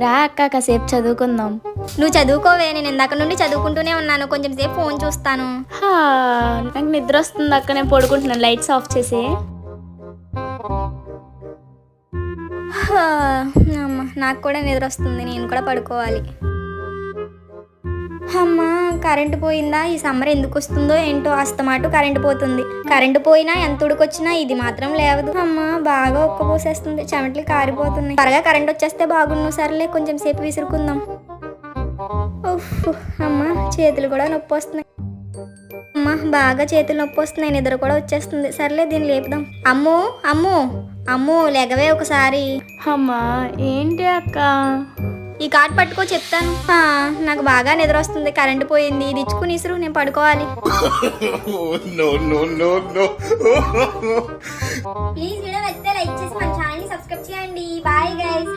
రా అక్క కాసేపు చదువుకుందాం. నువ్వు చదువుకోవే, నేను ఇందాక నుండి చదువుకుంటూనే ఉన్నాను. కొంచెం సేపు ఫోన్ చూస్తాను. నాకు నిద్ర వస్తుంది అక్క, నేను పడుకుంటున్నాను. లైట్స్ ఆఫ్ చేసి. అమ్మ, నాకు కూడా నిద్ర వస్తుంది, నేను కూడా పడుకోవాలి. అమ్మా, కరెంటు పోయిందా? ఈ సమ్మర్ ఎందుకు వస్తుందో ఏంటో, అస్తమాటు కరెంటు పోతుంది. కరెంటు పోయినా ఎంత ఉడికొచ్చినా ఇది మాత్రం లేవదు. అమ్మా, బాగా ఉక్కపోసేస్తుంది, చెమటలు కారిపోతున్నాయి. త్వరగా కరెంట్ వచ్చేస్తే బాగుండు. సర్లే, కొంచెం సేపు విసురుకుందాం. అమ్మా, చేతులు కూడా నొప్పి వస్తున్నాయి. అమ్మా, బాగా చేతులు నొప్పి వస్తున్నాయి, నిద్ర కూడా వచ్చేస్తుంది. సర్లే, దీన్ని లేపుదాం. అమ్మో అమ్మో అమ్మో, లెగవే ఒకసారి. అమ్మా, ఏంటి అక్క? ఈ కార్డ్ పట్టుకో, చెప్తాను. నాకు బాగా నిద్ర వస్తుంది, కరెంటు పోయింది. ఇది ఇచ్చుకుని ఇసురు, నేను పడుకోవాలి. ప్లీజ్ వీడియో నచ్చితే లైక్ చేసి మన ఛానల్ ని సబ్స్క్రైబ్ చేయండి. Bye guys.